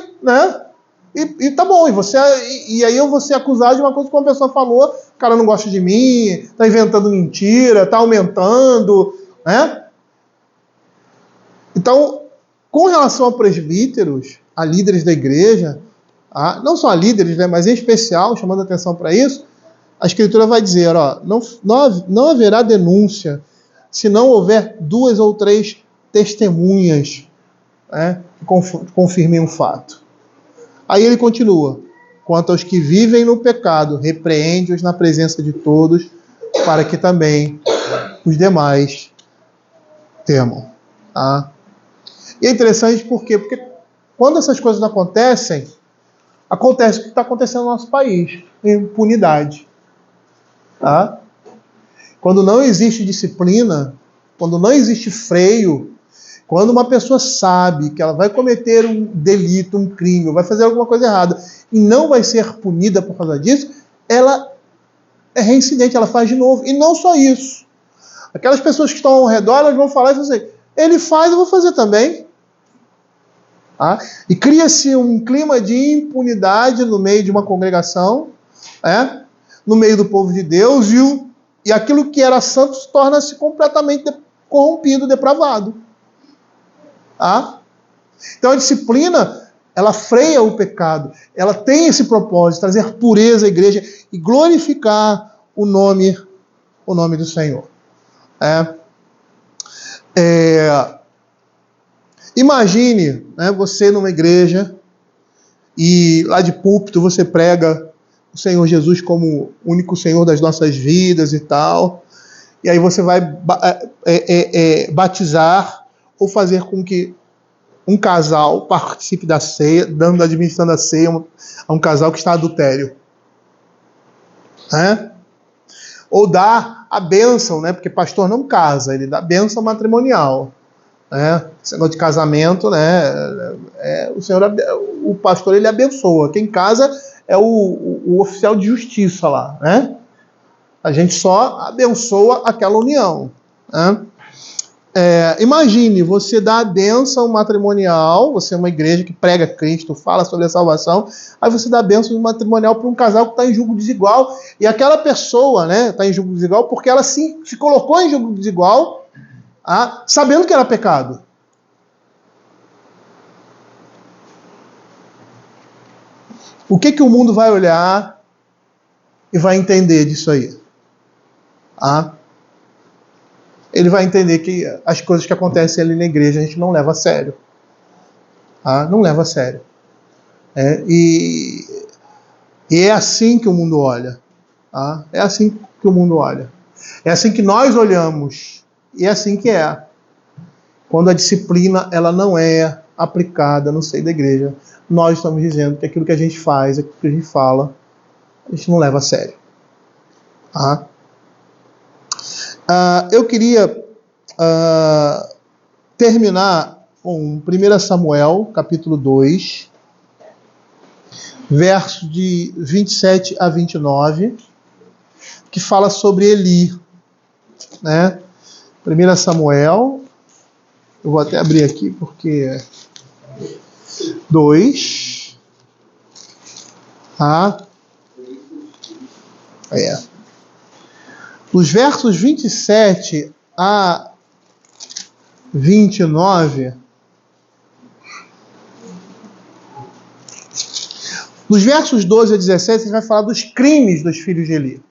tá bom, e aí eu vou ser acusado de uma coisa que uma pessoa falou, o cara não gosta de mim, está inventando mentira, está aumentando, né? Então, com relação a presbíteros, a líderes da igreja, não só a líderes, né, mas em especial, chamando a atenção para isso, a Escritura vai dizer, não haverá denúncia se não houver 2 ou 3 testemunhas que confirmem um fato. Aí ele continua, quanto aos que vivem no pecado, repreende-os na presença de todos, para que também os demais temam. E é interessante porque quando essas coisas acontecem, acontece o que está acontecendo no nosso país, impunidade. Quando não existe disciplina, quando não existe freio, quando uma pessoa sabe que ela vai cometer um delito, um crime, vai fazer alguma coisa errada e não vai ser punida por causa disso, ela é reincidente, ela faz de novo. E não só isso. Aquelas pessoas que estão ao redor, elas vão falar e falar assim, ele faz, eu vou fazer também. Tá? E cria-se um clima de impunidade no meio de uma congregação, no meio do povo de Deus, e aquilo que era santo torna-se completamente corrompido, depravado. Tá? Então a disciplina, ela freia o pecado, ela tem esse propósito, trazer pureza à igreja e glorificar o nome do Senhor. Imagine, você numa igreja e lá de púlpito você prega o Senhor Jesus como único Senhor das nossas vidas e tal, e aí você vai batizar ou fazer com que um casal participe da ceia, administrando a ceia a um casal que está adultério. Ou dá a bênção, porque pastor não casa, ele dá bênção matrimonial. Esse negócio de casamento, o pastor ele abençoa. Quem casa é o oficial de justiça lá. A gente só abençoa aquela união. Imagine, você dá a bênção matrimonial, você é uma igreja que prega Cristo, fala sobre a salvação, aí você dá a bênção matrimonial para um casal que está em julgo desigual, e aquela pessoa está em julgo desigual porque ela se colocou em julgo desigual, sabendo que era pecado. O que o mundo vai olhar e vai entender disso aí? Ele vai entender que as coisas que acontecem ali na igreja a gente não leva a sério. Não leva a sério. E é assim que o mundo olha. É assim que o mundo olha. É assim que nós olhamos. E é assim que é. Quando a disciplina ela não é aplicada no seio da igreja, nós estamos dizendo que aquilo que a gente faz, aquilo que a gente fala, a gente não leva a sério. Eu queria terminar com 1 Samuel, capítulo 2, versos de 27 a 29, que fala sobre Eli. 1 Samuel, eu vou até abrir aqui porque 2, os versos 27 a 29, nos versos 12 a 17, ele vai falar dos crimes dos filhos de Eli.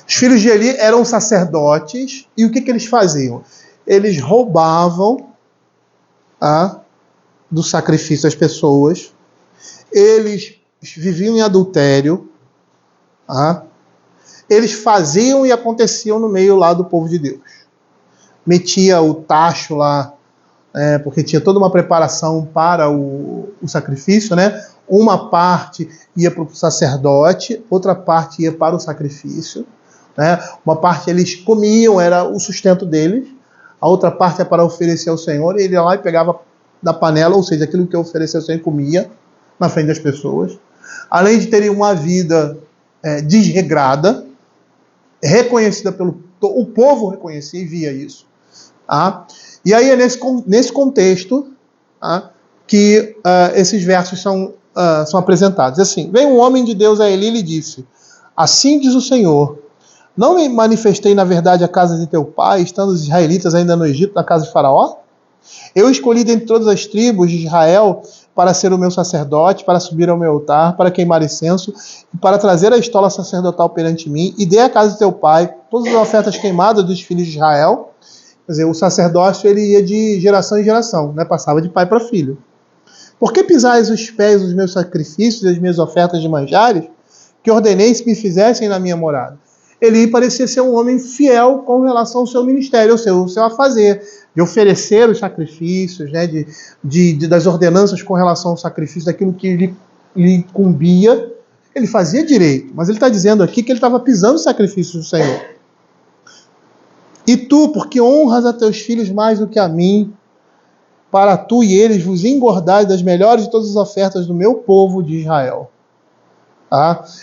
Os filhos de Eli eram sacerdotes, e o que eles faziam? Eles roubavam do sacrifício das pessoas, eles viviam em adultério, eles faziam e aconteciam no meio lá do povo de Deus. Metia o tacho lá, porque tinha toda uma preparação para o sacrifício, Uma parte ia para o sacerdote, outra parte ia para o sacrifício. Uma parte eles comiam, era o sustento deles, a outra parte é para oferecer ao Senhor, e ele ia lá e pegava da panela, ou seja, aquilo que oferecia ao Senhor, comia na frente das pessoas. Além de terem uma vida desregrada, reconhecida o povo reconhecia e via isso. E aí é nesse contexto que esses versos são apresentados. Assim, veio um homem de Deus a Eli e lhe disse: assim diz o Senhor, não me manifestei na verdade a casa de teu pai, estando os israelitas ainda no Egito, na casa de Faraó? Eu escolhi dentre todas as tribos de Israel para ser o meu sacerdote, para subir ao meu altar, para queimar incenso, e para trazer a estola sacerdotal perante mim, e dei à casa de teu pai todas as ofertas queimadas dos filhos de Israel. Quer dizer, o sacerdócio ele ia de geração em geração, passava de pai para filho. Por que pisais os pés dos meus sacrifícios e as minhas ofertas de manjares, que ordenei se me fizessem na minha morada? Eli parecia ser um homem fiel com relação ao seu ministério, ao seu afazer, de oferecer os sacrifícios, das ordenanças com relação ao sacrifício, daquilo que lhe incumbia, ele fazia direito. Mas ele está dizendo aqui que ele estava pisando os sacrifícios do Senhor. E tu, porque honras a teus filhos mais do que a mim, para tu e eles vos engordais das melhores de todas as ofertas do meu povo de Israel.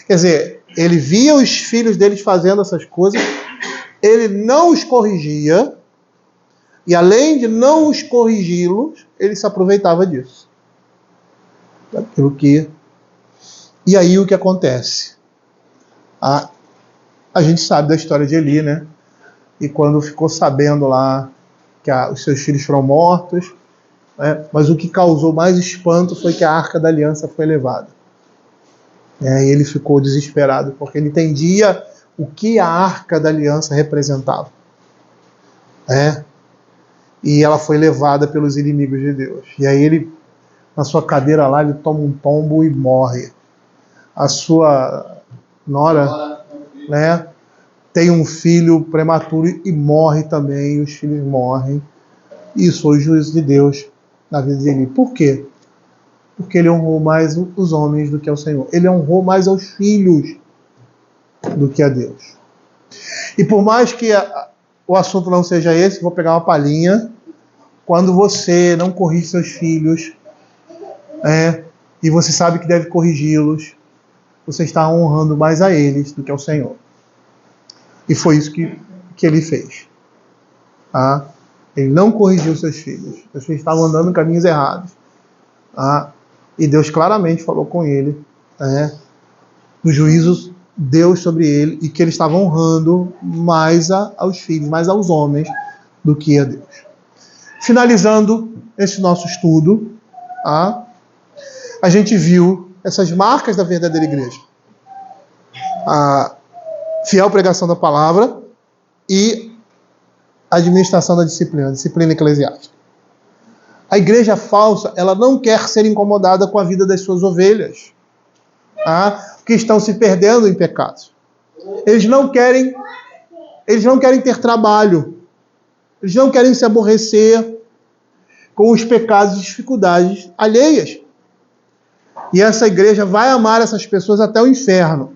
Quer dizer, ele via os filhos deles fazendo essas coisas, ele não os corrigia, e além de não os corrigi-los, ele se aproveitava disso. Daquilo que... E aí o que acontece? A gente sabe da história de Eli, né? E quando ficou sabendo lá que os seus filhos foram mortos, né? Mas o que causou mais espanto foi que a Arca da Aliança foi levada. E ele ficou desesperado, porque ele entendia o que a Arca da Aliança representava. E ela foi levada pelos inimigos de Deus. E aí ele, na sua cadeira lá, ele toma um tombo e morre. A sua nora, né, tem um filho prematuro e morre também, e os filhos morrem. Isso foi o juízo de Deus na vida de Eli. Por quê? Porque ele honrou mais os homens do que ao Senhor. Ele honrou mais aos filhos do que a Deus. E por mais que o assunto não seja esse, vou pegar uma palhinha. Quando você não corrige seus filhos, e você sabe que deve corrigi-los, você está honrando mais a eles do que ao Senhor. E foi isso que ele fez. Ele não corrigiu seus filhos. Seus filhos estavam andando em caminhos errados. E Deus claramente falou com ele, o juízo Deus sobre ele, e que ele estava honrando mais aos filhos, mais aos homens, do que a Deus. Finalizando esse nosso estudo, a gente viu essas marcas da verdadeira igreja. A fiel pregação da palavra e a administração da disciplina eclesiástica. A igreja falsa, ela não quer ser incomodada com a vida das suas ovelhas, que estão se perdendo em pecados. Eles não querem ter trabalho. Eles não querem se aborrecer com os pecados e dificuldades alheias. E essa igreja vai amar essas pessoas até o inferno.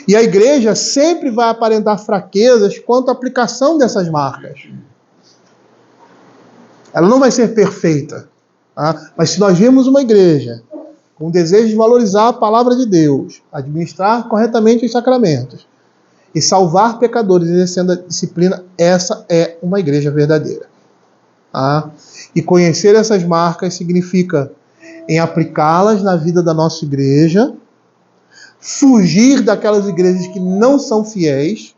E a igreja sempre vai aparentar fraquezas quanto à aplicação dessas marcas. Ela não vai ser perfeita. Mas se nós vimos uma igreja com o desejo de valorizar a palavra de Deus, administrar corretamente os sacramentos e salvar pecadores exercendo a disciplina, essa é uma igreja verdadeira. E conhecer essas marcas significa em aplicá-las na vida da nossa igreja, fugir daquelas igrejas que não são fiéis,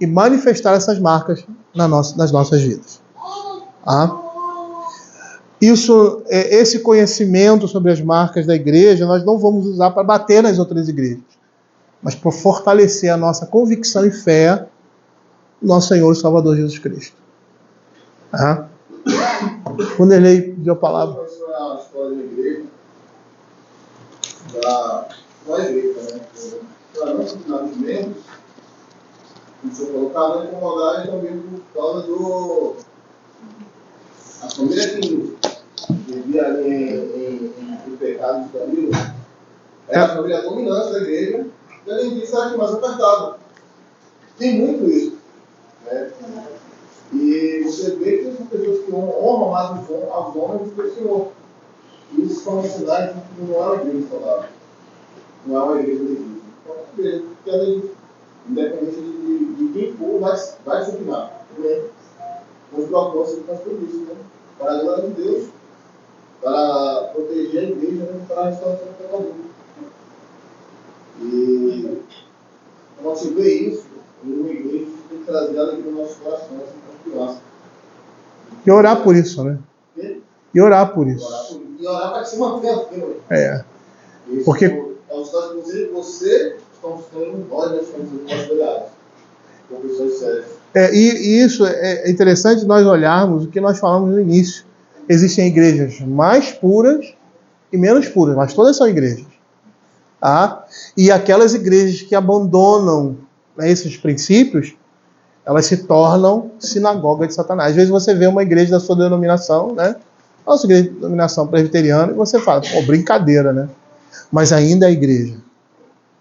e manifestar essas marcas nas nossas vidas. Esse conhecimento sobre as marcas da igreja, nós não vamos usar para bater nas outras igrejas, mas para fortalecer a nossa convicção e fé no nosso Senhor e Salvador Jesus Cristo. Quando ele deu a palavra. A história da igreja, da igreja, né? Para não funcionar os membros, o senhor falou, para não incomodar também por causa do. A família que vivia ali em pecados do Danilo, era a família dominante da igreja, e além disso, era a que mais apertada. Tem muito isso. Né? E você vê que são pessoas que honram mais aos homens do que o Senhor. Isso são sinais de que não é uma igreja saudável. Não é uma igreja legítima. Então, a igreja que é legítima, independente de quem for, vai disciplinar. Com os propósitos que nós pedimos, né? Para a glória de Deus, para proteger a igreja, né? Para a restauração do pecador. E quando se vê isso, em uma igreja, tem que trazer alegria nos nossos corações, confiança. E orar por isso, né? E orar por isso. E orar para que se mantenha firme. Porque é os casos que você estão tendo, nós estamos considerados com pessoas sérias. E isso é interessante nós olharmos o que nós falamos no início. Existem igrejas mais puras e menos puras, mas todas são igrejas. E aquelas igrejas que abandonam, né, esses princípios, elas se tornam sinagoga de Satanás. Às vezes você vê uma igreja da sua denominação, né? Nossa igreja de denominação presbiteriana, e você fala, pô, brincadeira, né? Mas ainda é igreja.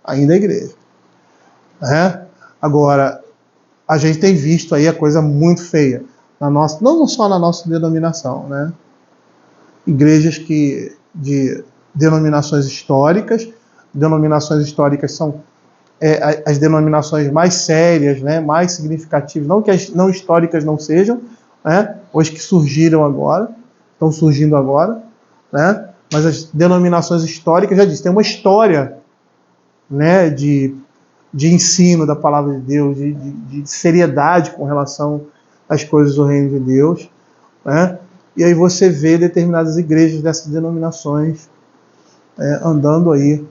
Ainda é igreja. Agora, a gente tem visto aí a coisa muito feia. Não só na nossa denominação, né? Igrejas de denominações históricas são as denominações mais sérias, né, mais significativas, não que as não históricas não sejam, né, ou as que surgiram agora, estão surgindo agora, né, mas as denominações históricas, já disse, tem uma história, né, de ensino da palavra de Deus, de seriedade com relação às coisas do reino de Deus, né, e aí você vê determinadas igrejas dessas denominações andando aí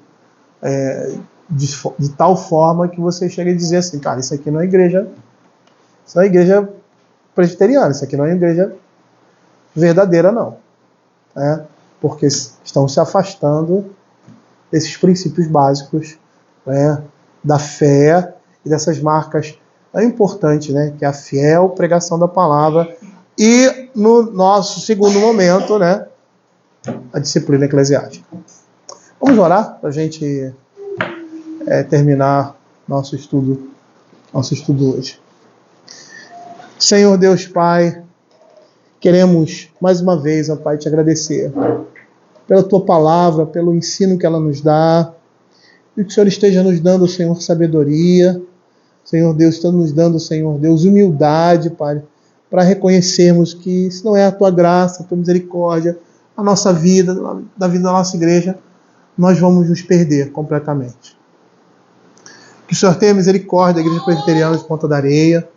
de tal forma que você chega a dizer assim, cara, isso aqui não é igreja, isso não é igreja presbiteriana, isso aqui não é igreja verdadeira, não. Porque estão se afastando desses princípios básicos, da fé e dessas marcas importantes, né, que é a fiel pregação da palavra e, no nosso segundo momento, né, a disciplina eclesiástica. Vamos orar para a gente terminar nosso estudo hoje. Senhor Deus Pai, queremos mais uma vez, ó Pai, te agradecer pela tua palavra, pelo ensino que ela nos dá, e que o Senhor esteja nos dando, Senhor, sabedoria, Senhor Deus, está nos dando, Senhor Deus, humildade, Pai, para reconhecermos que se não é a tua graça, a tua misericórdia, a nossa vida, da vida da nossa igreja, nós vamos nos perder completamente. Que o Senhor tenha misericórdia da Igreja Presbiteriana de Ponta da Areia,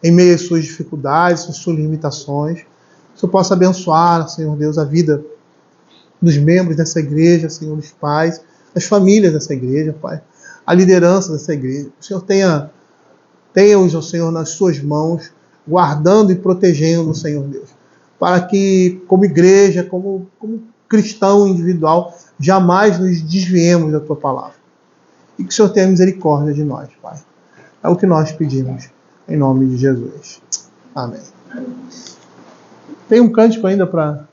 em meio às suas dificuldades, às suas limitações. Que o Senhor possa abençoar, Senhor Deus, a vida dos membros dessa igreja, Senhor, dos pais, as famílias dessa igreja, Pai, a liderança dessa igreja. Que o Senhor tenha-os, ó Senhor, nas suas mãos, guardando e protegendo, Senhor Deus, para que, como igreja, como cristão individual, jamais nos desviemos da tua palavra. E que o Senhor tenha misericórdia de nós, Pai. É o que nós pedimos, em nome de Jesus. Amém. Tem um cântico ainda para